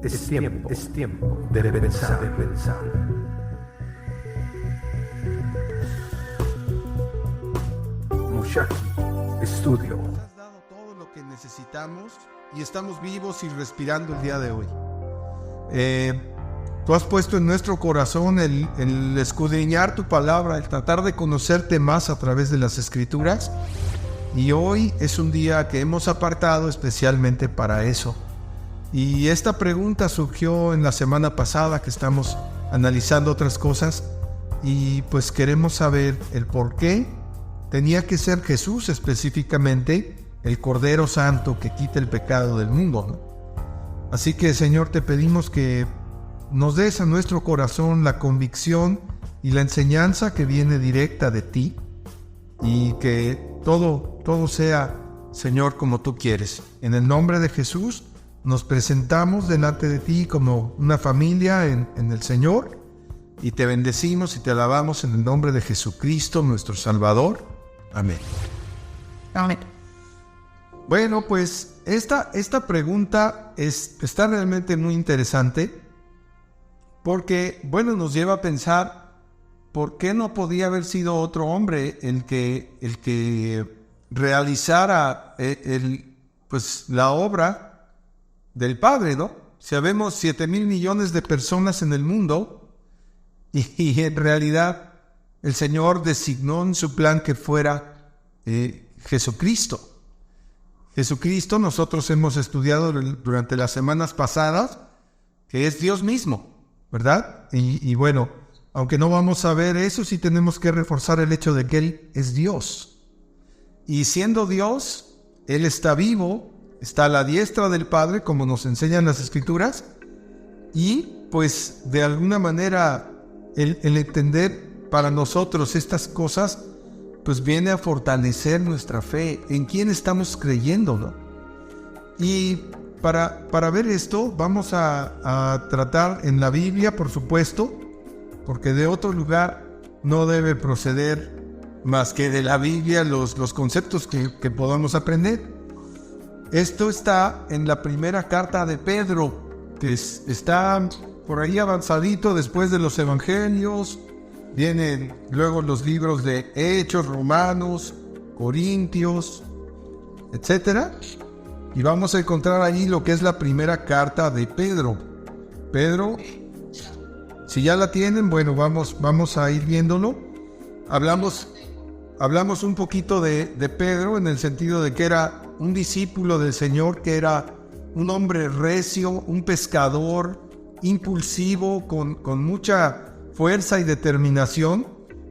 Es tiempo de pensar, Mushaki Studio. Nos has dado todo lo que necesitamos y estamos vivos y respirando el día de hoy. Tú has puesto en nuestro corazón el escudriñar tu palabra, el tratar de conocerte más a través de las Escrituras. Y hoy es un día que hemos apartado especialmente para eso. Y esta pregunta surgió en la semana pasada, que estamos analizando otras cosas, y pues queremos saber el por qué tenía que ser Jesús específicamente el Cordero Santo que quita el pecado del mundo, ¿no? Así que, Señor, te pedimos que nos des a nuestro corazón la convicción y la enseñanza que viene directa de ti, y que todo sea, Señor, como tú quieres. En el nombre de Jesús nos presentamos delante de ti como una familia en el Señor, y te bendecimos y te alabamos en el nombre de Jesucristo, nuestro Salvador. Amén. Amén. Bueno, pues esta pregunta está realmente muy interesante, porque, bueno, nos lleva a pensar por qué no podía haber sido otro hombre el que realizara la obra del Padre, ¿no? Sabemos 7,000 millones de personas en el mundo, y en realidad el Señor designó en su plan que fuera Jesucristo. Jesucristo, nosotros hemos estudiado durante las semanas pasadas que es Dios mismo, ¿verdad? Y bueno, aunque no vamos a ver eso, sí tenemos que reforzar el hecho de que Él es Dios. Y siendo Dios, Él está vivo, está a la diestra del Padre, como nos enseñan las Escrituras, y pues de alguna manera el entender para nosotros estas cosas pues viene a fortalecer nuestra fe, en quién estamos creyendo, ¿no? Y para ver esto vamos a tratar en la Biblia, por supuesto, porque de otro lugar no debe proceder más que de la Biblia los conceptos que podamos aprender. Esto está en la primera carta de Pedro, que está por ahí avanzadito después de los Evangelios. Vienen luego los libros de Hechos, Romanos, Corintios, etc. Y vamos a encontrar allí lo que es la primera carta de Pedro. Pedro, si ya la tienen, bueno, vamos a ir viéndolo. Hablamos un poquito de Pedro en el sentido de que era un discípulo del Señor, que era un hombre recio, un pescador impulsivo, con mucha fuerza y determinación.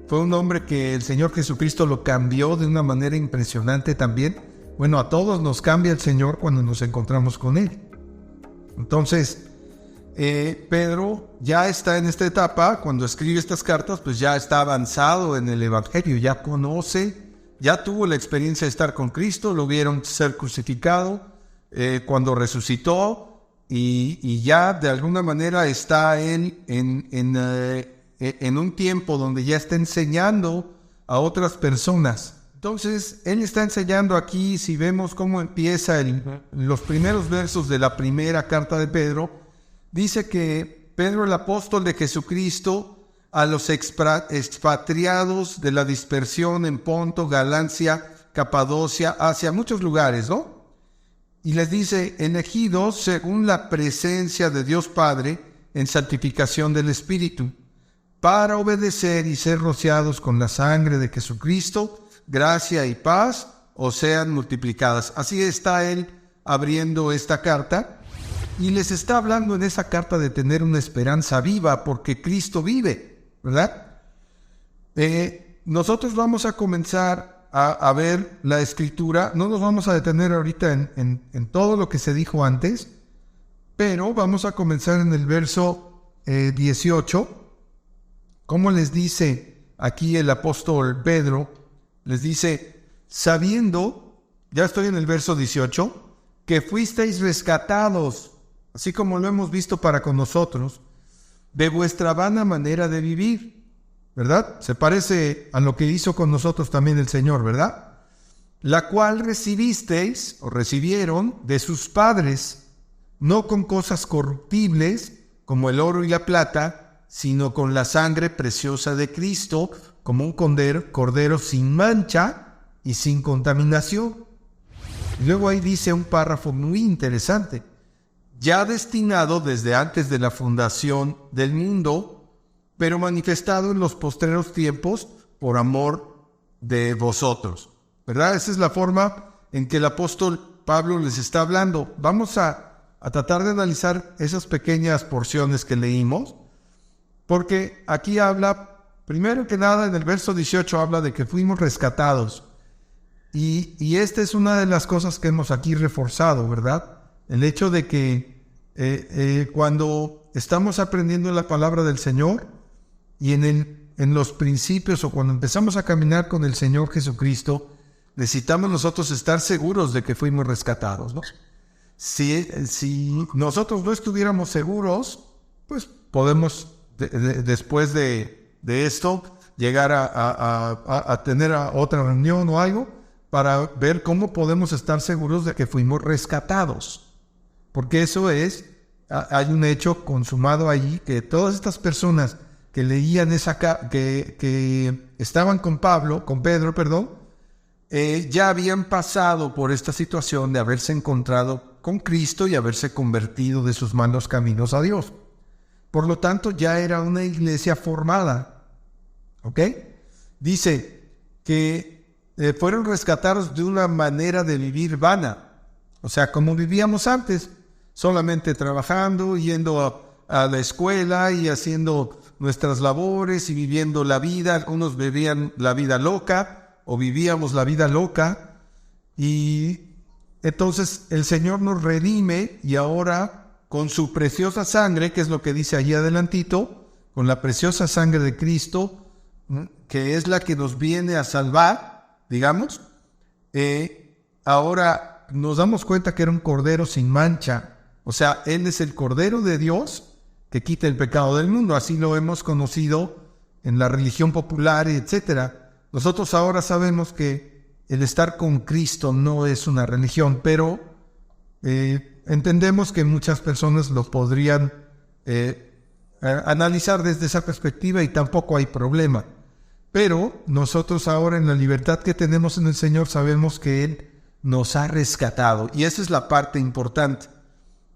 Fue un hombre que el Señor Jesucristo lo cambió de una manera impresionante también. Bueno, a todos nos cambia el Señor cuando nos encontramos con Él. Entonces, Pedro ya está en esta etapa, cuando escribe estas cartas, pues ya está avanzado en el Evangelio, ya conoce, ya tuvo la experiencia de estar con Cristo, lo vieron ser crucificado cuando resucitó, y ya de alguna manera está él en un tiempo donde ya está enseñando a otras personas. Entonces, él está enseñando aquí. Si vemos cómo empieza los primeros versos de la primera carta de Pedro, dice que Pedro, el apóstol de Jesucristo, a los expatriados de la dispersión en Ponto, Galacia, Capadocia, Asia, muchos lugares, ¿no? Y les dice, elegidos según la presencia de Dios Padre en santificación del Espíritu, para obedecer y ser rociados con la sangre de Jesucristo, gracia y paz os sean multiplicadas. Así está él abriendo esta carta, y les está hablando en esa carta de tener una esperanza viva, porque Cristo vive, ¿verdad? Nosotros vamos a comenzar a ver la Escritura. No nos vamos a detener ahorita en todo lo que se dijo antes, pero vamos a comenzar en el verso 18. Como les dice aquí el apóstol Pedro, les dice, sabiendo, ya estoy en el verso 18, que fuisteis rescatados, así como lo hemos visto para con nosotros, de vuestra vana manera de vivir, ¿verdad? Se parece a lo que hizo con nosotros también el Señor, ¿verdad? La cual recibisteis, o recibieron, de sus padres, no con cosas corruptibles como el oro y la plata, sino con la sangre preciosa de Cristo, como un cordero sin mancha y sin contaminación. Y luego ahí dice un párrafo muy interesante: ya destinado desde antes de la fundación del mundo, pero manifestado en los postreros tiempos por amor de vosotros. ¿Verdad? Esa es la forma en que el apóstol Pablo les está hablando. Vamos a tratar de analizar esas pequeñas porciones que leímos, porque aquí habla, primero que nada, en el verso 18 habla de que fuimos rescatados. Y esta es una de las cosas que hemos aquí reforzado, ¿verdad? El hecho de que cuando estamos aprendiendo la palabra del Señor y en los principios, o cuando empezamos a caminar con el Señor Jesucristo, necesitamos nosotros estar seguros de que fuimos rescatados, ¿no? Si nosotros no estuviéramos seguros, pues podemos después de esto llegar a tener otra reunión o algo para ver cómo podemos estar seguros de que fuimos rescatados. Porque eso hay un hecho consumado allí, que todas estas personas que leían que estaban con Pedro, ya habían pasado por esta situación de haberse encontrado con Cristo y haberse convertido de sus malos caminos a Dios. Por lo tanto, ya era una iglesia formada. ¿Ok? Dice que fueron rescatados de una manera de vivir vana. O sea, como vivíamos antes, solamente trabajando, yendo a la escuela y haciendo nuestras labores y viviendo la vida. Algunos vivían la vida loca o vivíamos la vida loca, y entonces el Señor nos redime, y ahora con su preciosa sangre, que es lo que dice allí adelantito, con la preciosa sangre de Cristo, que es la que nos viene a salvar, digamos, ahora nos damos cuenta que era un cordero sin mancha. O sea, Él es el Cordero de Dios que quita el pecado del mundo. Así lo hemos conocido en la religión popular, etcétera. Nosotros ahora sabemos que el estar con Cristo no es una religión, pero entendemos que muchas personas lo podrían analizar desde esa perspectiva, y tampoco hay problema. Pero nosotros ahora, en la libertad que tenemos en el Señor, sabemos que Él nos ha rescatado, y esa es la parte importante.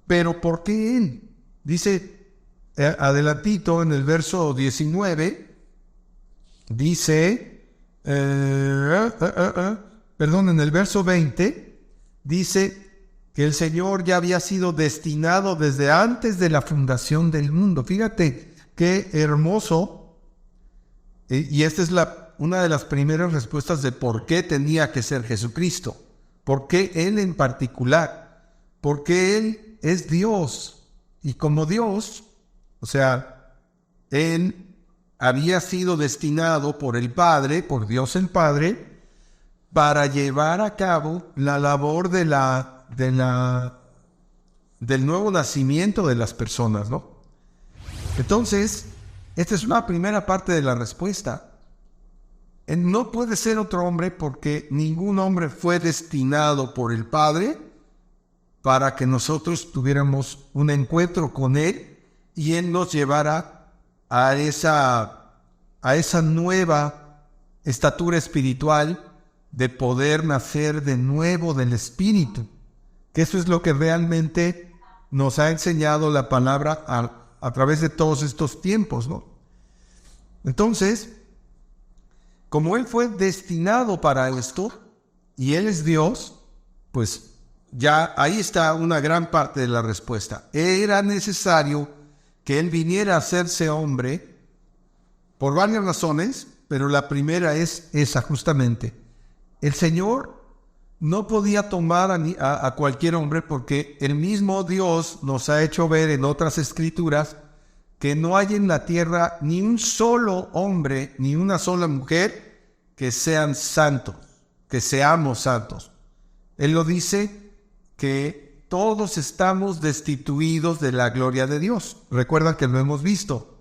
Pero ¿por qué Él? Dice adelantito en el verso 19, dice... en el verso 20 dice que el Señor ya había sido destinado desde antes de la fundación del mundo. Fíjate qué hermoso, y esta es una de las primeras respuestas de por qué tenía que ser Jesucristo, por qué Él en particular, porque Él es Dios, y como Dios, o sea, Él había sido destinado por el Padre, por Dios el Padre, para llevar a cabo la labor del nuevo nacimiento de las personas, ¿no? Entonces, esta es una primera parte de la respuesta. No puede ser otro hombre, porque ningún hombre fue destinado por el Padre para que nosotros tuviéramos un encuentro con Él y Él nos llevara a esa nueva estatura espiritual de poder nacer de nuevo del Espíritu, que eso es lo que realmente nos ha enseñado la palabra a través de todos estos tiempos, ¿no? Entonces, como Él fue destinado para esto, y Él es Dios, pues ya ahí está una gran parte de la respuesta. Era necesario que Él viniera a hacerse hombre por varias razones, pero la primera es esa justamente. El Señor no podía tomar a cualquier hombre, porque el mismo Dios nos ha hecho ver en otras escrituras que no hay en la tierra ni un solo hombre, ni una sola mujer que sean santos, que seamos santos. Él lo dice, que todos estamos destituidos de la gloria de Dios. Recuerdan que lo hemos visto.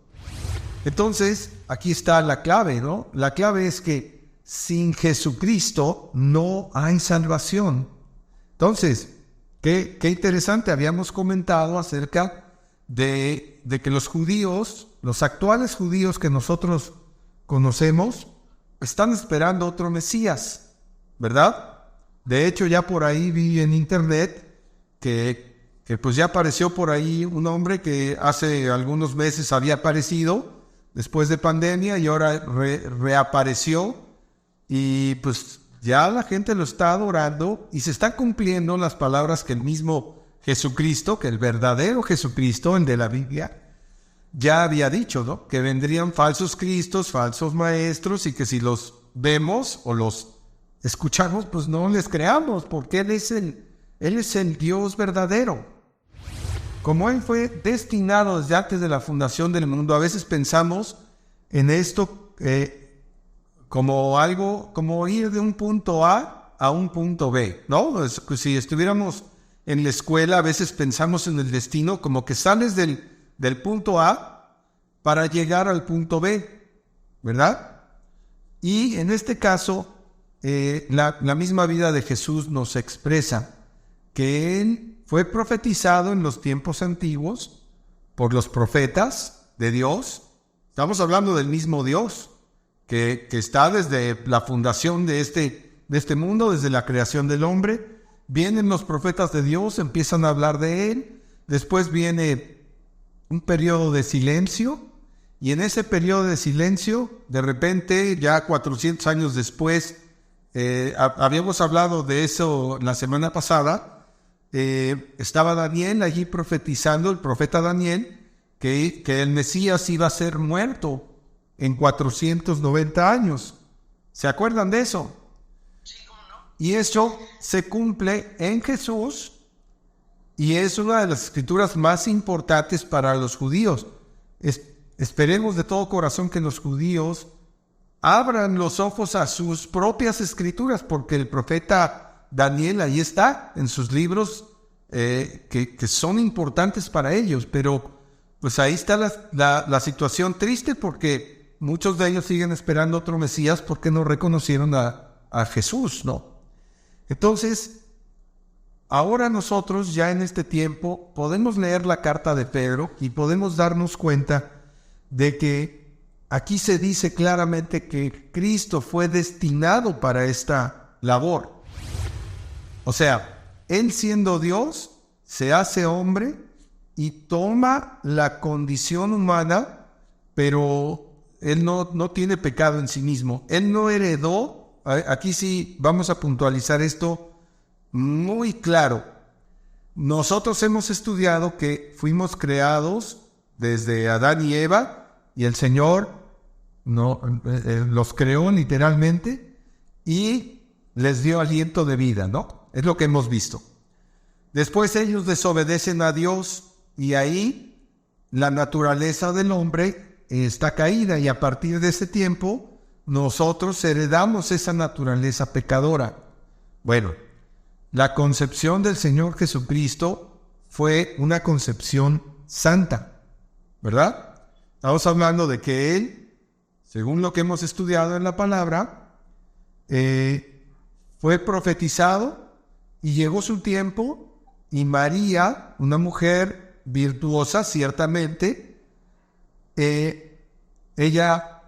Entonces, aquí está la clave, ¿no? La clave es que sin Jesucristo no hay salvación. Entonces, Qué interesante, habíamos comentado acerca de que los judíos, los actuales judíos que nosotros conocemos, están esperando otro Mesías, ¿verdad? De hecho, ya por ahí vi en internet que pues ya apareció por ahí un hombre que hace algunos meses había aparecido después de pandemia y ahora reapareció, y pues ya la gente lo está adorando y se están cumpliendo las palabras que el mismo Jesucristo, que el verdadero Jesucristo, el de la Biblia, ya había dicho, ¿no? Que vendrían falsos cristos, falsos maestros, y que si los vemos o los escuchamos, pues no les creamos, porque Él es el Dios verdadero. Como Él fue destinado desde antes de la fundación del mundo, a veces pensamos en esto como algo, como ir de un punto A un punto B, ¿no? Si estuviéramos en la escuela, a veces pensamos en el destino como que sales del punto A para llegar al punto B, ¿verdad? Y en este caso, la misma vida de Jesús nos expresa que Él fue profetizado en los tiempos antiguos por los profetas de Dios. Estamos hablando del mismo Dios que está desde la fundación de este mundo, desde la creación del hombre. Vienen los profetas de Dios, empiezan a hablar de Él. Después viene un periodo de silencio, y en ese periodo de silencio, de repente, ya 400 años después, habíamos hablado de eso la semana pasada, estaba Daniel allí profetizando, el profeta Daniel, que el Mesías iba a ser muerto en 490 años. ¿Se acuerdan de eso? Sí, ¿cómo no? Y eso se cumple en Jesús, y es una de las escrituras más importantes para los judíos. Esperemos de todo corazón que los judíos abran los ojos a sus propias escrituras, porque el profeta Daniel ahí está, en sus libros que son importantes para ellos, pero pues ahí está la situación triste, porque muchos de ellos siguen esperando otro Mesías porque no reconocieron a Jesús, ¿no? Entonces, ahora nosotros ya en este tiempo podemos leer la carta de Pedro y podemos darnos cuenta de que aquí se dice claramente que Cristo fue destinado para esta labor. O sea, Él siendo Dios, se hace hombre y toma la condición humana, pero Él no tiene pecado en sí mismo. Él no heredó, aquí sí vamos a puntualizar esto muy claro. Nosotros hemos estudiado que fuimos creados desde Adán y Eva, y el Señor los creó literalmente y les dio aliento de vida, ¿no? Es lo que hemos visto. Después ellos desobedecen a Dios, y ahí la naturaleza del hombre está caída, y a partir de ese tiempo nosotros heredamos esa naturaleza pecadora. Bueno, la concepción del Señor Jesucristo fue una concepción santa, ¿verdad? Estamos hablando de que Él, según lo que hemos estudiado en la palabra, fue profetizado, y llegó su tiempo, y María, una mujer virtuosa ciertamente, en ella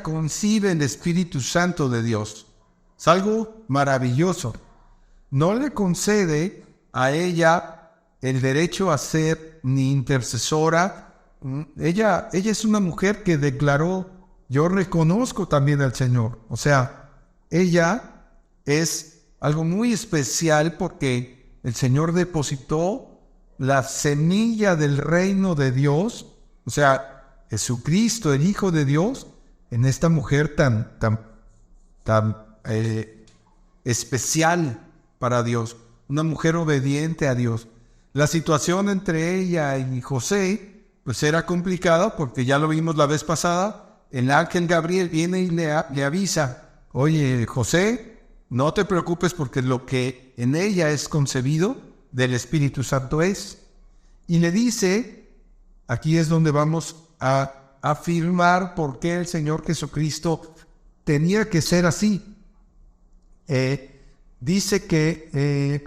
concibe el Espíritu Santo de Dios. Es algo maravilloso. No le concede a ella el derecho a ser ni intercesora. Ella es una mujer que declaró: yo reconozco también al Señor. O sea, ella es algo muy especial, porque el Señor depositó la semilla del reino de Dios, o sea, Jesucristo, el Hijo de Dios, en esta mujer tan especial para Dios, una mujer obediente a Dios. La situación entre ella y José pues era complicada, porque ya lo vimos la vez pasada. El ángel Gabriel viene y le avisa: oye, José, no te preocupes, porque lo que en ella es concebido del Espíritu Santo es. Y le dice, aquí es donde vamos a afirmar por qué el Señor Jesucristo tenía que ser así. Dice que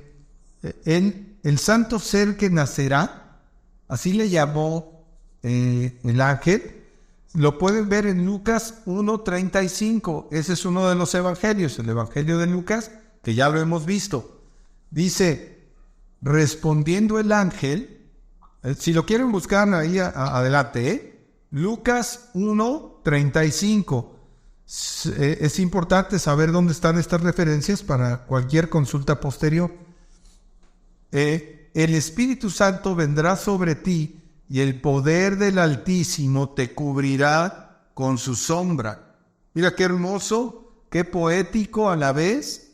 el santo ser que nacerá, así le llamó el ángel. Lo pueden ver en Lucas 1:35. Ese es uno de los evangelios, el evangelio de Lucas, que ya lo hemos visto. Dice, respondiendo el ángel, si lo quieren buscar ahí adelante, Lucas 1:35. Es importante saber dónde están estas referencias para cualquier consulta posterior. El Espíritu Santo vendrá sobre ti y el poder del Altísimo te cubrirá con su sombra. Mira qué hermoso, qué poético a la vez.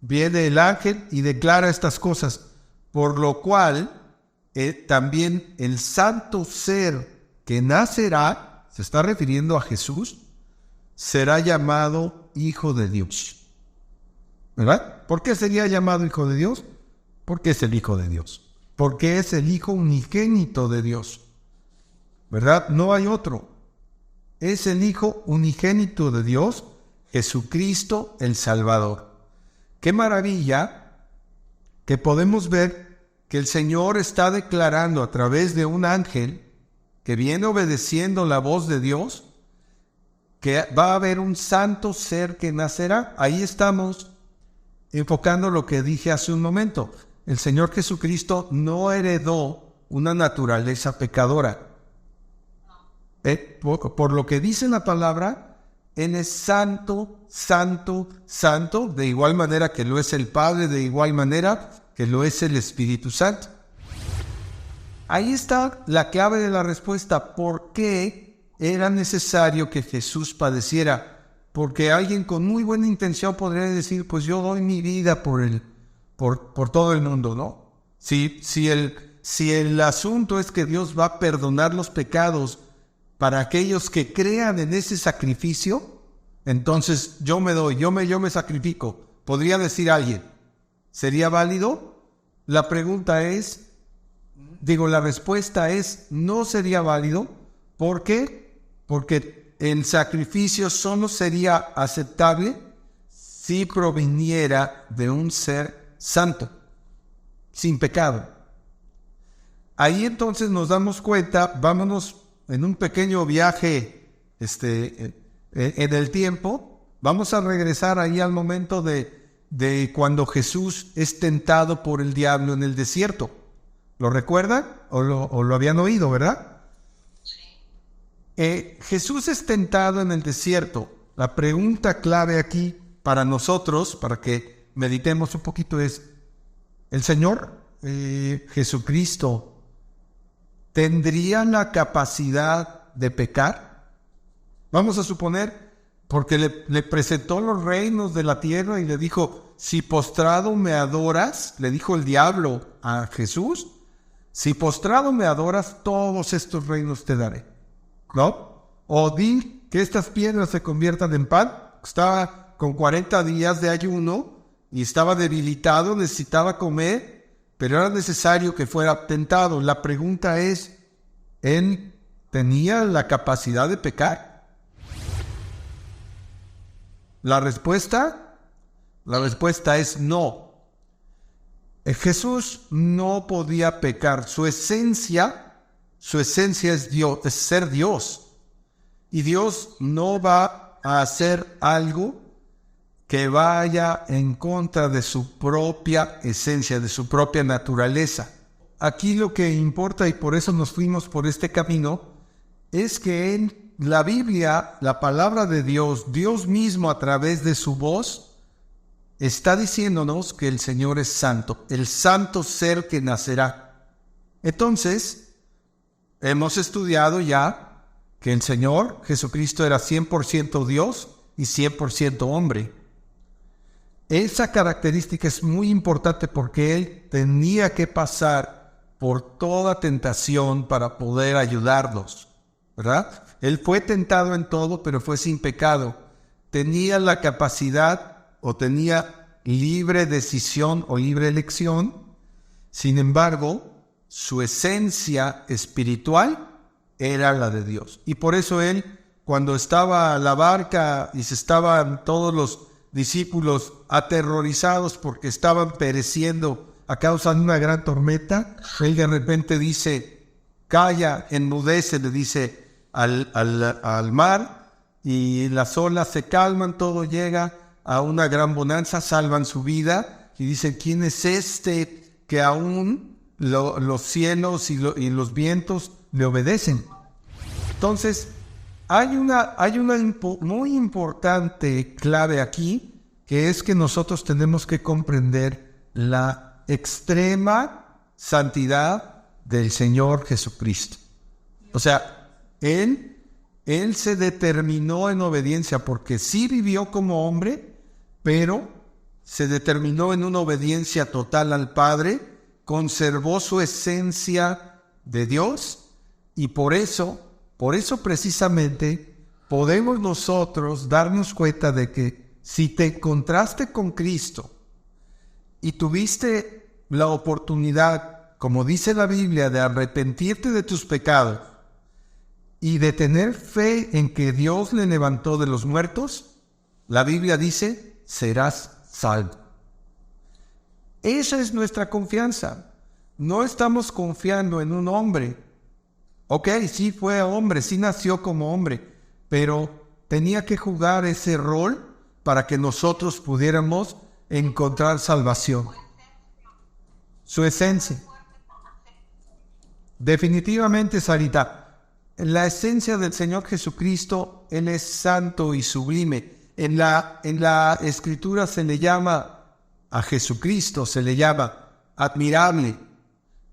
Viene el ángel y declara estas cosas, por lo cual también el santo ser que nacerá, se está refiriendo a Jesús, será llamado Hijo de Dios. ¿Verdad? ¿Por qué sería llamado Hijo de Dios? Porque es el Hijo de Dios. Porque es el Hijo unigénito de Dios. ¿Verdad? No hay otro. Es el Hijo unigénito de Dios, Jesucristo el Salvador. ¡Qué maravilla que podemos ver que el Señor está declarando a través de un ángel que viene obedeciendo la voz de Dios, que va a haber un santo ser que nacerá? Ahí estamos enfocando lo que dije hace un momento. El Señor Jesucristo no heredó una naturaleza pecadora. Por lo que dice la palabra, Él es santo, santo, santo, de igual manera que lo es el Padre, de igual manera que lo es el Espíritu Santo. Ahí está la clave de la respuesta. ¿Por qué era necesario que Jesús padeciera? Porque alguien con muy buena intención podría decir, pues yo doy mi vida por todo el mundo, ¿no? Si el asunto es que Dios va a perdonar los pecados para aquellos que crean en ese sacrificio, entonces yo me sacrifico. Podría decir alguien, ¿sería válido? La respuesta es, no sería válido. ¿Por qué? Porque el sacrificio solo sería aceptable si proviniera de un ser santo, sin pecado. Ahí entonces nos damos cuenta, vámonos en un pequeño viaje en el tiempo, vamos a regresar ahí al momento de cuando Jesús es tentado por el diablo en el desierto. ¿Lo recuerdan? ¿O lo habían oído, verdad? Jesús es tentado en el desierto. La pregunta clave aquí para nosotros, para que meditemos un poquito, es: ¿el Señor Jesucristo tendría la capacidad de pecar? Vamos a suponer, porque le presentó los reinos de la tierra y le dijo, si postrado me adoras, le dijo el diablo a Jesús, si postrado me adoras, todos estos reinos te daré, ¿no? O di que estas piedras se conviertan en pan. Estaba con 40 días de ayuno y estaba debilitado, necesitaba comer, pero era necesario que fuera tentado. La pregunta es, ¿él tenía la capacidad de pecar? La respuesta es no. Jesús no podía pecar. Su esencia es Dios, es ser Dios. Y Dios no va a hacer algo que vaya en contra de su propia esencia, de su propia naturaleza. Aquí lo que importa, y por eso nos fuimos por este camino, es que en la Biblia, la palabra de Dios, Dios mismo a través de su voz, está diciéndonos que el Señor es santo, el santo ser que nacerá. Entonces, hemos estudiado ya que el Señor Jesucristo era 100% Dios y 100% hombre. Esa característica es muy importante porque Él tenía que pasar por toda tentación para poder ayudarnos, ¿verdad? Él fue tentado en todo, pero fue sin pecado. Tenía la capacidad o tenía libre decisión o libre elección. Sin embargo, su esencia espiritual era la de Dios. Y por eso Él, cuando estaba en la barca y se estaban todos los discípulos aterrorizados porque estaban pereciendo a causa de una gran tormenta. Él de repente dice, calla, enmudece, le dice al mar, y las olas se calman, todo llega a una gran bonanza, salvan su vida, y dicen, ¿quién es este que aún los cielos y los vientos le obedecen? Entonces, hay una muy importante clave aquí, que es que nosotros tenemos que comprender la extrema santidad del Señor Jesucristo. O sea, Él se determinó en obediencia, porque sí vivió como hombre, pero se determinó en una obediencia total al Padre, conservó su esencia de Dios, y por eso precisamente podemos nosotros darnos cuenta de que si te encontraste con Cristo y tuviste la oportunidad, como dice la Biblia, de arrepentirte de tus pecados y de tener fe en que Dios le levantó de los muertos, la Biblia dice, serás salvo. Esa es nuestra confianza. No estamos confiando en un hombre. Ok, sí fue hombre, sí nació como hombre, pero tenía que jugar ese rol para que nosotros pudiéramos encontrar salvación. Su esencia. Definitivamente, Sarita, la esencia del Señor Jesucristo, Él es santo y sublime. En la Escritura se le llama a Jesucristo, se le llama admirable,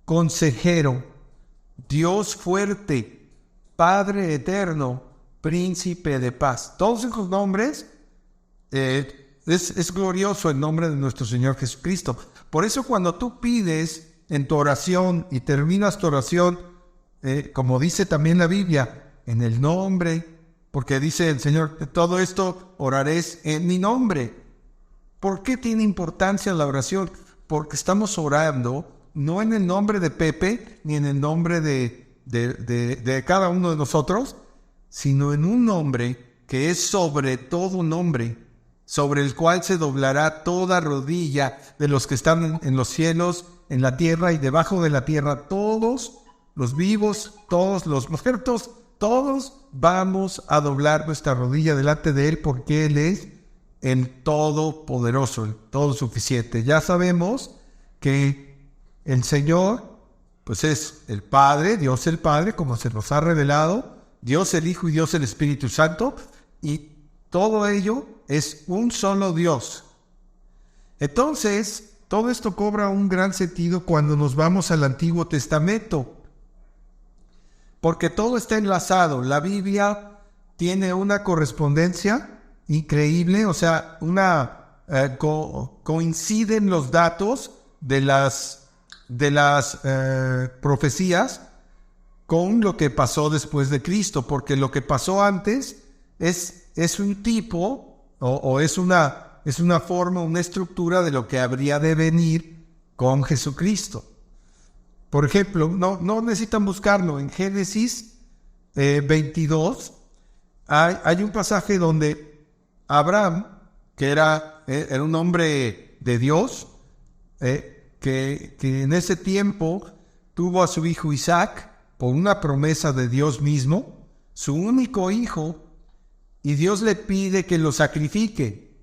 consejero, Dios fuerte, Padre eterno, príncipe de paz. Todos esos nombres, es glorioso el nombre de nuestro Señor Jesucristo. Por eso cuando tú pides en tu oración y terminas tu oración, como dice también la Biblia, en el nombre, porque dice el Señor, todo esto oraréis en mi nombre. ¿Por qué tiene importancia la oración? Porque estamos orando no en el nombre de Pepe, ni en el nombre de cada uno de nosotros, sino en un nombre que es sobre todo nombre, sobre el cual se doblará toda rodilla de los que están en los cielos, en la tierra y debajo de la tierra. Todos los vivos, todos los muertos, todos vamos a doblar nuestra rodilla delante de Él, porque Él es el Todopoderoso, el Todo Suficiente. Ya sabemos que el Señor, pues es el Padre, Dios el Padre, como se nos ha revelado, Dios el Hijo y Dios el Espíritu Santo, y todo ello es un solo Dios. Entonces, todo esto cobra un gran sentido cuando nos vamos al Antiguo Testamento, porque todo está enlazado. La Biblia tiene una correspondencia increíble, o sea, coinciden los datos de las profecías con lo que pasó después de Cristo, porque lo que pasó antes es un tipo o es una forma, una estructura de lo que habría de venir con Jesucristo. Por ejemplo, no necesitan buscarlo, en Génesis 22 hay un pasaje donde Abraham, que era un hombre de Dios, que en ese tiempo tuvo a su hijo Isaac por una promesa de Dios mismo, su único hijo, y Dios le pide que lo sacrifique.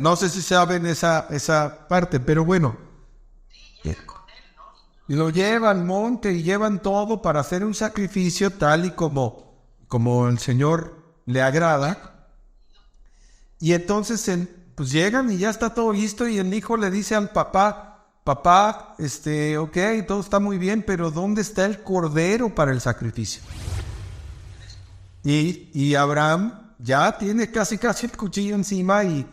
No sé si saben esa parte, pero bueno. Y lo llevan al monte y llevan todo para hacer un sacrificio tal y como el Señor le agrada. Y entonces pues llegan y ya está todo listo, y el hijo le dice al papá, ok, todo está muy bien, pero ¿dónde está el cordero para el sacrificio? Y Abraham ya tiene casi el cuchillo encima, y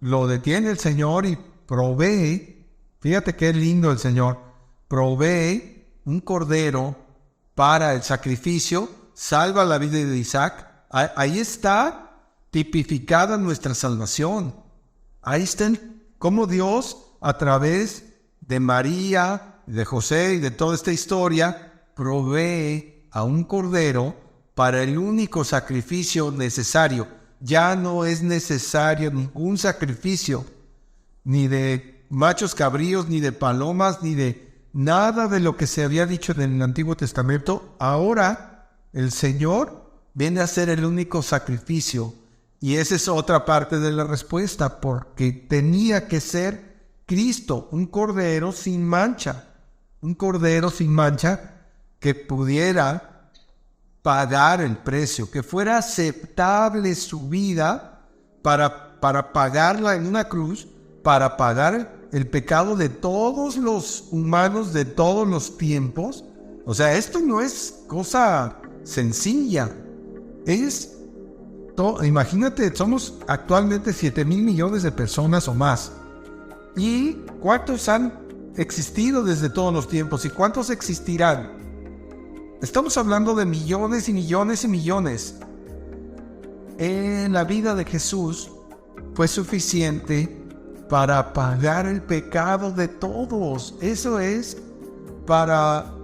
lo detiene el Señor y provee. Fíjate qué lindo el Señor. Provee un cordero para el sacrificio, salva la vida de Isaac. Ahí está tipificada nuestra salvación. Ahí está cómo Dios, a través de María, de José y de toda esta historia, provee a un cordero para el único sacrificio necesario. Ya no es necesario ningún sacrificio, ni de machos cabríos, ni de palomas, ni de nada de lo que se había dicho en el Antiguo Testamento. Ahora el Señor viene a ser el único sacrificio. Y esa es otra parte de la respuesta, porque tenía que ser Cristo, un cordero sin mancha. Un cordero sin mancha que pudiera pagar el precio, que fuera aceptable su vida para pagarla en una cruz, para pagar el pecado de todos los humanos de todos los tiempos. O sea, esto no es cosa sencilla. Imagínate, somos actualmente 7,000 millones de personas o más. ¿Y cuántos han existido desde todos los tiempos? ¿Y cuántos existirán? Estamos hablando de millones y millones y millones. En la vida de Jesús fue suficiente para pagar el pecado de todos. Eso es para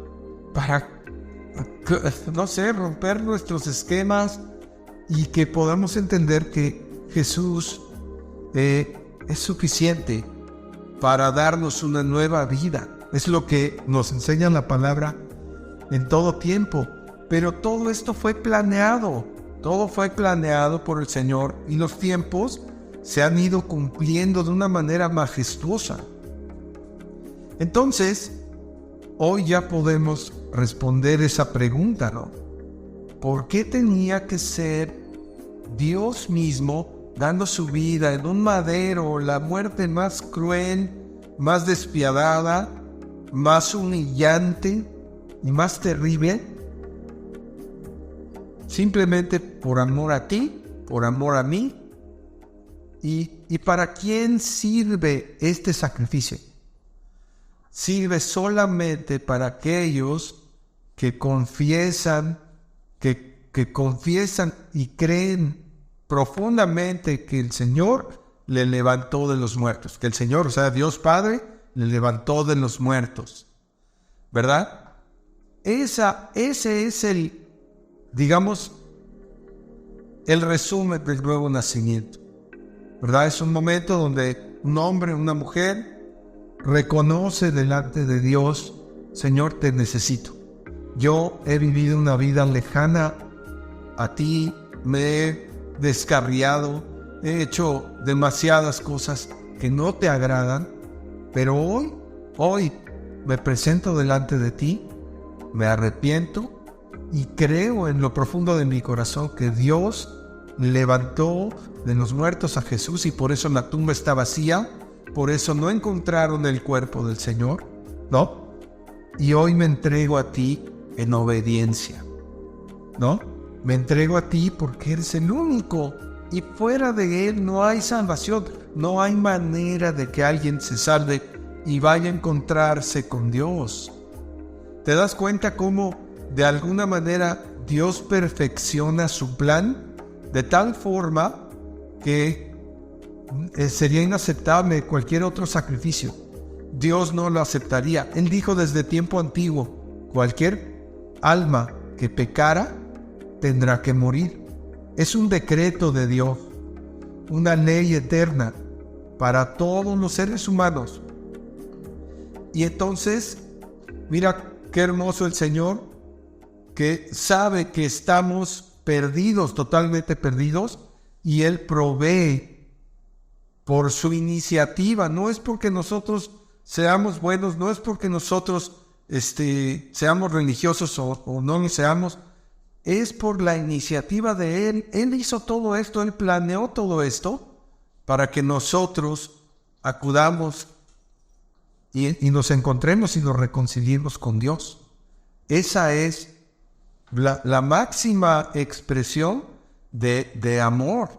no sé, romper nuestros esquemas y que podamos entender que Jesús es suficiente para darnos una nueva vida. Es lo que nos enseña la palabra en todo tiempo. Pero todo esto fue planeado. Todo fue planeado por el Señor y los tiempos se han ido cumpliendo de una manera majestuosa. Entonces, hoy ya podemos responder esa pregunta, ¿no? ¿Por qué tenía que ser Dios mismo dando su vida en un madero, la muerte más cruel, más despiadada, más humillante y más terrible? Simplemente por amor a ti, por amor a mí. ¿Y para quién sirve este sacrificio? Sirve solamente para aquellos que confiesan, que confiesan y creen profundamente que el Señor le levantó de los muertos, que el Señor, o sea, Dios Padre, le levantó de los muertos, ¿verdad? Ese es el, digamos, el resumen del nuevo nacimiento, ¿verdad? Es un momento donde un hombre, una mujer, reconoce delante de Dios: Señor, te necesito. Yo he vivido una vida lejana a ti, me he descarriado, he hecho demasiadas cosas que no te agradan, pero hoy me presento delante de ti, me arrepiento y creo en lo profundo de mi corazón que Dios levantó de los muertos a Jesús y por eso la tumba está vacía, por eso no encontraron el cuerpo del Señor, ¿no? Y hoy me entrego a ti en obediencia, ¿no? Me entrego a ti porque eres el único y fuera de Él no hay salvación, no hay manera de que alguien se salve y vaya a encontrarse con Dios. ¿Te das cuenta cómo de alguna manera Dios perfecciona su plan de tal forma que sería inaceptable cualquier otro sacrificio? Dios no lo aceptaría. Él dijo desde tiempo antiguo: cualquier alma que pecara tendrá que morir. Es un decreto de Dios, una ley eterna para todos los seres humanos. Y entonces, mira qué hermoso el Señor, que sabe que estamos perdidos, totalmente perdidos, y Él provee por su iniciativa. No es porque nosotros seamos buenos, no es porque nosotros seamos religiosos o no lo seamos, es por la iniciativa de Él. Él hizo todo esto, Él planeó todo esto para que nosotros acudamos y nos encontremos y nos reconciliemos con Dios. Esa es la máxima expresión de amor.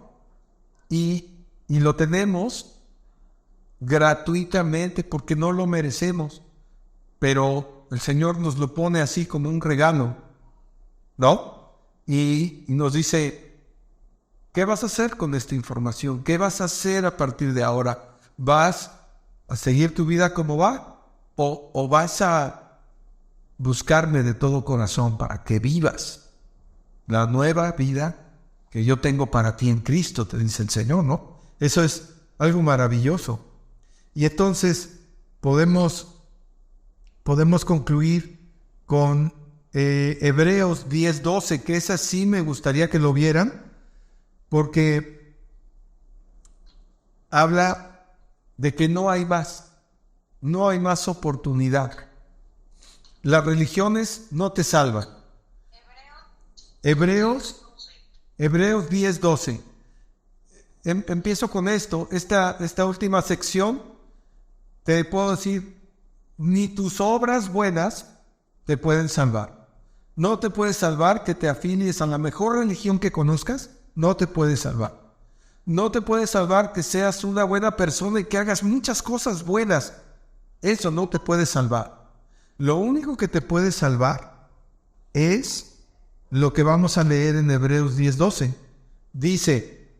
Y lo tenemos gratuitamente porque no lo merecemos. Pero el Señor nos lo pone así como un regalo, ¿no? Y nos dice: ¿qué vas a hacer con esta información? ¿Qué vas a hacer a partir de ahora? ¿Vas a seguir tu vida como va? ¿O vas a buscarme de todo corazón para que vivas la nueva vida que yo tengo para ti en Cristo? Te dice el Señor, ¿no? Eso es algo maravilloso. Y entonces podemos concluir con Hebreos 10:12, que esa sí me gustaría que lo vieran, porque habla de que no hay más oportunidad. Las religiones no te salvan. Hebreos 10:12. Empiezo con esto, esta última sección. Te puedo decir, ni tus obras buenas te pueden salvar. No te puedes salvar que te afilies a la mejor religión que conozcas, no te puedes salvar. No te puedes salvar que seas una buena persona y que hagas muchas cosas buenas. Eso no te puede salvar. Lo único que te puede salvar es lo que vamos a leer en Hebreos 10:12. Dice,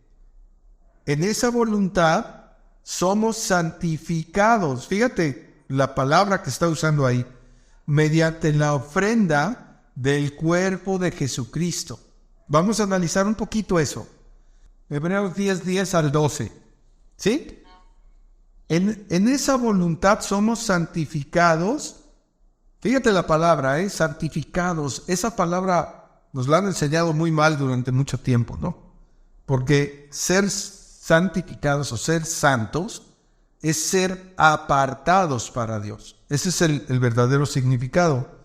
en esa voluntad somos santificados. Fíjate la palabra que está usando ahí. Mediante la ofrenda del cuerpo de Jesucristo. Vamos a analizar un poquito eso. Hebreos 10:10 al 12. ¿Sí? En esa voluntad somos santificados. Fíjate la palabra, santificados. Esa palabra nos la han enseñado muy mal durante mucho tiempo, ¿no? Porque ser santificados o ser santos es ser apartados para Dios. Ese es el verdadero significado.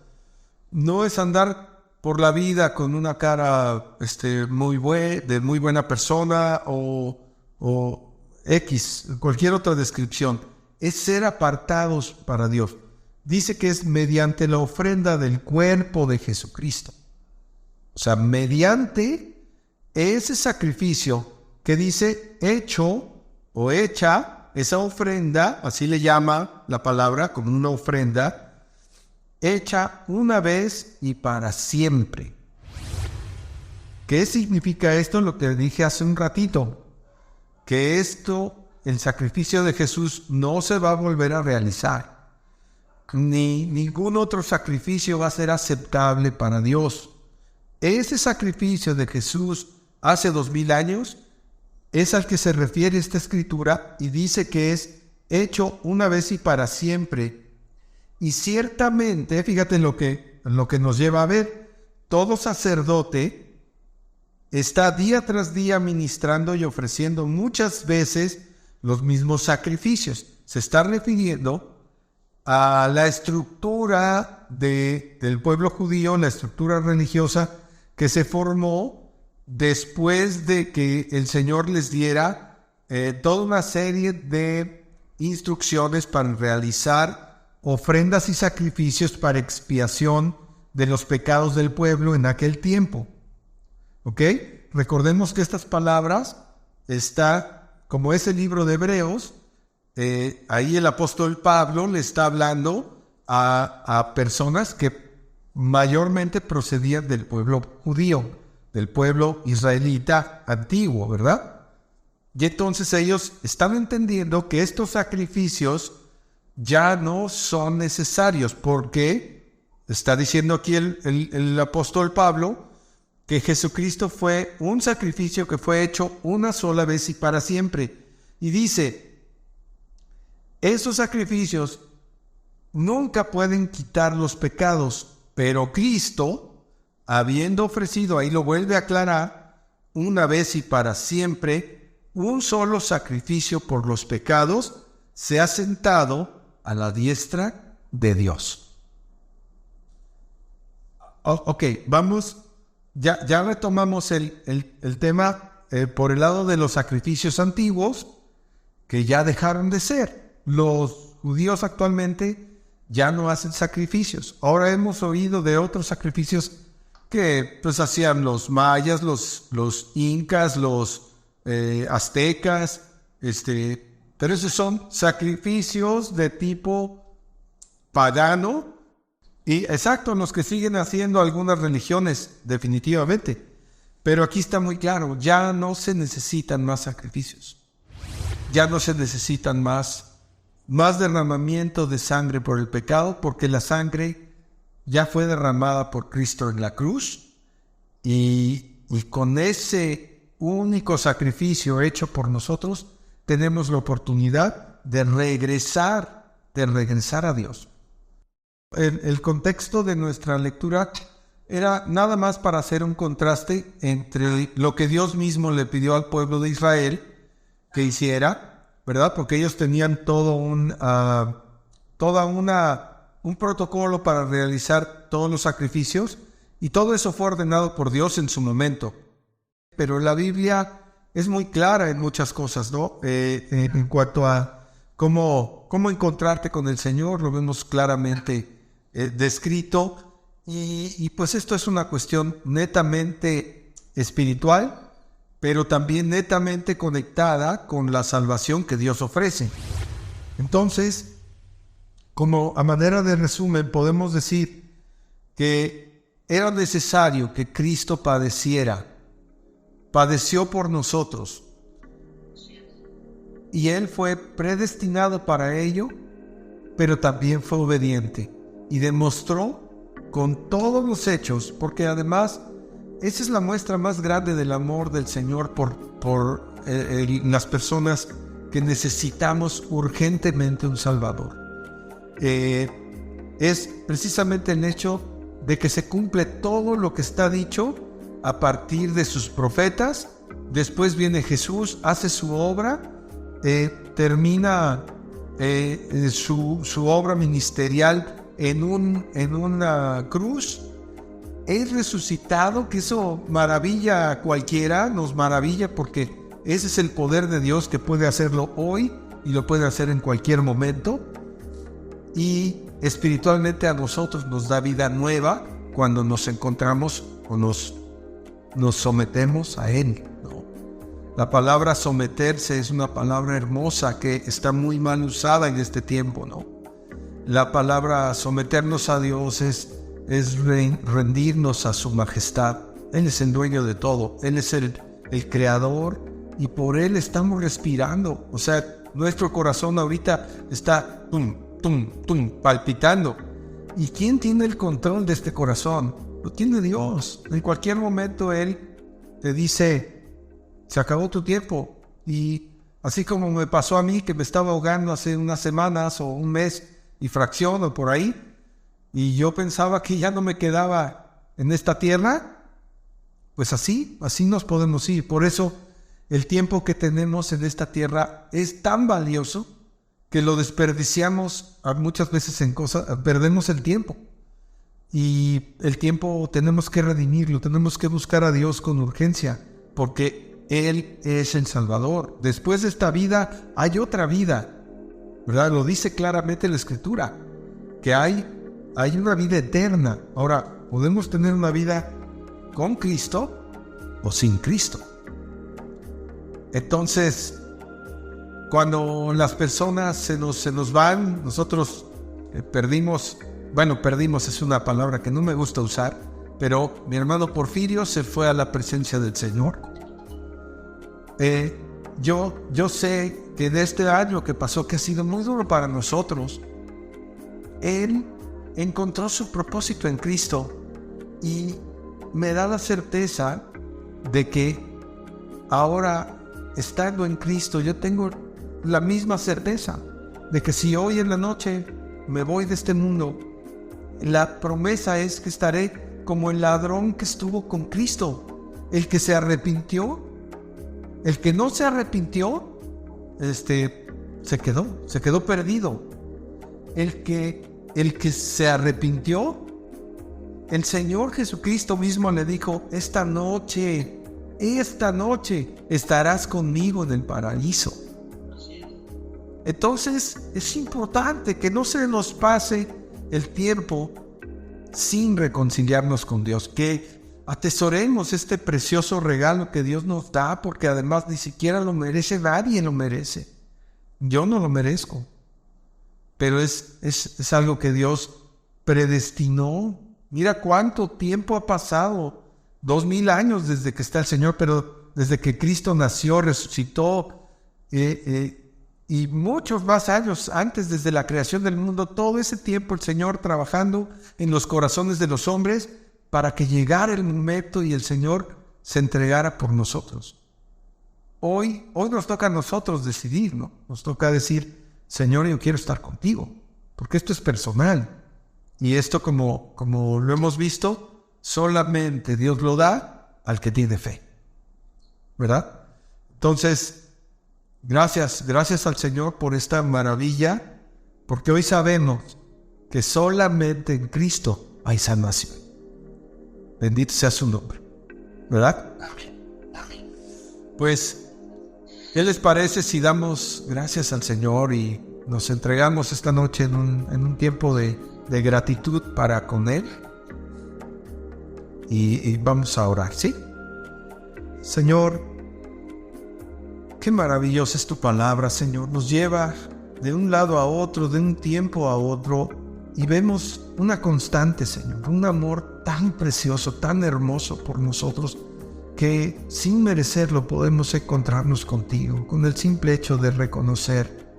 No es andar por la vida con una cara de muy buena persona o X, cualquier otra descripción. Es ser apartados para Dios. Dice que es mediante la ofrenda del cuerpo de Jesucristo. O sea, mediante ese sacrificio que dice hecho o hecha, esa ofrenda, así le llama la palabra, como una ofrenda, hecha una vez y para siempre. ¿Qué significa esto? Lo que dije hace un ratito, que el sacrificio de Jesús no se va a volver a realizar. Ni ningún otro sacrificio va a ser aceptable para Dios. Ese sacrificio de Jesús hace 2000 años es al que se refiere esta escritura y dice que es hecho una vez y para siempre. Y ciertamente, fíjate en lo que nos lleva a ver, todo sacerdote está día tras día ministrando y ofreciendo muchas veces los mismos sacrificios. Se está refiriendo a la estructura del pueblo judío, la estructura religiosa que se formó después de que el Señor les diera toda una serie de instrucciones para realizar ofrendas y sacrificios para expiación de los pecados del pueblo en aquel tiempo. ¿Ok? Recordemos que estas palabras como es el libro de Hebreos, ahí el apóstol Pablo le está hablando a personas que mayormente procedían del pueblo judío, del pueblo israelita antiguo, ¿verdad? Y entonces ellos están entendiendo que estos sacrificios ya no son necesarios, porque está diciendo aquí el apóstol Pablo que Jesucristo fue un sacrificio que fue hecho una sola vez y para siempre. Y dice, esos sacrificios nunca pueden quitar los pecados, pero Cristo, habiendo ofrecido, ahí lo vuelve a aclarar, una vez y para siempre, un solo sacrificio por los pecados, se ha sentado a la diestra de Dios. Ok, vamos, ya retomamos el tema por el lado de los sacrificios antiguos, que ya dejaron de ser. Los judíos actualmente ya no hacen sacrificios. Ahora hemos oído de otros sacrificios que pues hacían los mayas, los incas, los aztecas, pero esos son sacrificios de tipo pagano y exacto, los que siguen haciendo algunas religiones definitivamente. Pero aquí está muy claro, ya no se necesitan más sacrificios. Ya no se necesitan más derramamiento de sangre por el pecado, porque la sangre ya fue derramada por Cristo en la cruz y con ese único sacrificio hecho por nosotros tenemos la oportunidad de regresar a Dios. El contexto de nuestra lectura era nada más para hacer un contraste entre lo que Dios mismo le pidió al pueblo de Israel que hiciera, ¿verdad? Porque ellos tenían todo un protocolo para realizar todos los sacrificios, y todo eso fue ordenado por Dios en su momento. Pero la Biblia es muy clara en muchas cosas, ¿no? En cuanto a cómo encontrarte con el Señor, lo vemos claramente descrito. Y pues esto es una cuestión netamente espiritual, pero también netamente conectada con la salvación que Dios ofrece. Entonces, como a manera de resumen, podemos decir que era necesario que Cristo padeció por nosotros, y Él fue predestinado para ello, pero también fue obediente y demostró con todos los hechos, porque además esa es la muestra más grande del amor del Señor por las personas que necesitamos urgentemente un Salvador. Es precisamente el hecho de que se cumple todo lo que está dicho a partir de sus profetas. Después viene Jesús, hace su obra, termina su obra ministerial en una cruz. Es resucitado, que eso maravilla a cualquiera, nos maravilla, porque ese es el poder de Dios que puede hacerlo hoy y lo puede hacer en cualquier momento. Y espiritualmente a nosotros nos da vida nueva cuando nos encontramos o nos sometemos a Él, ¿no? La palabra someterse es una palabra hermosa que está muy mal usada en este tiempo, ¿no? La palabra someternos a Dios es rendirnos a su majestad. Él es el dueño de todo. Él es el creador, y por Él estamos respirando. O sea, nuestro corazón ahorita está palpitando. ¿Y quién tiene el control de este corazón? Lo tiene Dios. En cualquier momento Él te dice: se acabó tu tiempo. Y así como me pasó a mí, que me estaba ahogando hace unas semanas o un mes y fracción o por ahí, y yo pensaba que ya no me quedaba en esta tierra, pues así nos podemos ir. Por eso el tiempo que tenemos en esta tierra es tan valioso que lo desperdiciamos muchas veces en cosas, perdemos el tiempo. Y el tiempo tenemos que redimirlo, tenemos que buscar a Dios con urgencia, porque Él es el Salvador. Después de esta vida hay otra vida, ¿verdad? Lo dice claramente la Escritura, que hay una vida eterna. Ahora, podemos tener una vida con Cristo o sin Cristo. Entonces, cuando las personas se nos van, nosotros perdimos es una palabra que no me gusta usar, pero mi hermano Porfirio se fue a la presencia del Señor. Yo sé que de este año que pasó, que ha sido muy duro para nosotros, Él encontró su propósito en Cristo, y me da la certeza de que ahora, estando en Cristo, yo tengo la misma certeza de que si hoy en la noche me voy de este mundo, la promesa es que estaré como el ladrón que estuvo con Cristo, el que se arrepintió. El que no se arrepintió, se quedó perdido. El que se arrepintió, el Señor Jesucristo mismo le dijo: esta noche estarás conmigo en el paraíso. Entonces es importante que no se nos pase el tiempo sin reconciliarnos con Dios, que atesoremos este precioso regalo que Dios nos da, porque además ni siquiera lo merece, nadie lo merece. Yo no lo merezco, pero es algo que Dios predestinó. Mira cuánto tiempo ha pasado, 2000 años desde que está el Señor, pero desde que Cristo nació, resucitó, y muchos más años antes, desde la creación del mundo, todo ese tiempo el Señor trabajando en los corazones de los hombres para que llegara el momento y el Señor se entregara por nosotros. Hoy nos toca a nosotros decidir, ¿no? Nos toca decir: Señor, yo quiero estar contigo, porque esto es personal. Y esto, como lo hemos visto, solamente Dios lo da al que tiene fe, ¿verdad? Entonces, gracias al Señor por esta maravilla, porque hoy sabemos que solamente en Cristo hay salvación. Bendito sea su nombre, ¿verdad? Amén. Pues, ¿qué les parece si damos gracias al Señor y nos entregamos esta noche en un tiempo de gratitud para con Él? Y vamos a orar, ¿sí? Señor, qué maravillosa es tu palabra, Señor. Nos lleva de un lado a otro, de un tiempo a otro, y vemos una constante, Señor, un amor tan precioso, tan hermoso por nosotros, que sin merecerlo podemos encontrarnos contigo, con el simple hecho de reconocer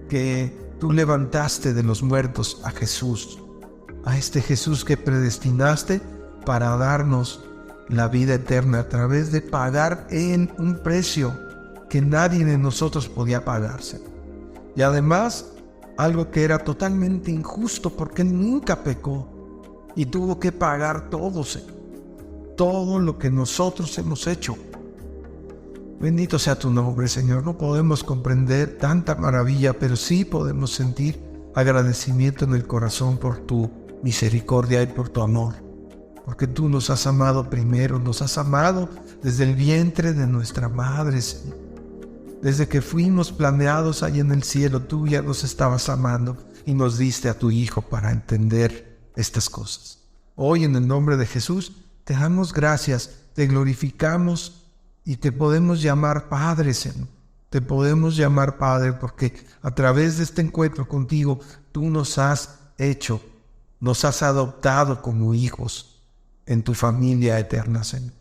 que tú levantaste de los muertos a Jesús, a este Jesús que predestinaste para darnos la vida eterna a través de pagar en un precio que nadie de nosotros podía pagarse. Y además, algo que era totalmente injusto porque Él nunca pecó y tuvo que pagar todo, Señor, todo lo que nosotros hemos hecho. Bendito sea tu nombre, Señor. No podemos comprender tanta maravilla, pero sí podemos sentir agradecimiento en el corazón por tu misericordia y por tu amor. Porque tú nos has amado primero, nos has amado desde el vientre de nuestra madre, Señor. Desde que fuimos planeados ahí en el cielo, tú ya nos estabas amando y nos diste a tu Hijo para entender estas cosas. Hoy, en el nombre de Jesús, te damos gracias, te glorificamos y te podemos llamar Padre, Señor. Te podemos llamar Padre porque a través de este encuentro contigo, tú nos has adoptado como hijos en tu familia eterna, Señor.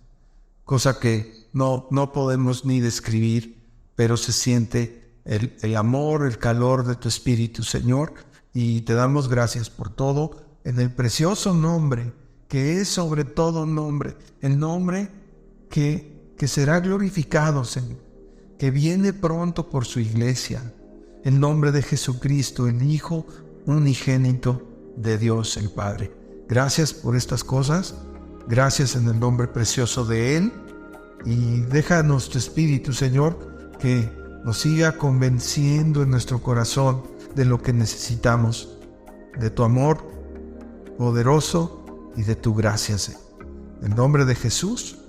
Cosa que no podemos ni describir, pero se siente el amor, el calor de tu Espíritu, Señor, y te damos gracias por todo en el precioso nombre que es sobre todo nombre, el nombre que será glorificado, Señor, que viene pronto por su iglesia, el nombre de Jesucristo, el Hijo unigénito de Dios el Padre. Gracias por estas cosas, gracias en el nombre precioso de Él, y déjanos tu Espíritu, Señor, que nos siga convenciendo en nuestro corazón de lo que necesitamos, de tu amor poderoso y de tu gracia, Señor. En nombre de Jesús,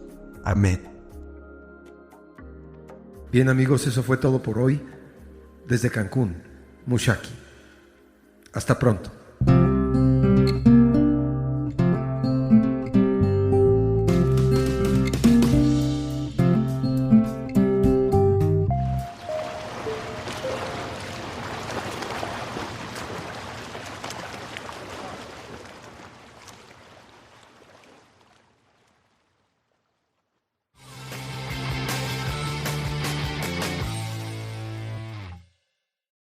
amén. Bien, amigos, eso fue todo por hoy desde Cancún, Mushaki. Hasta pronto.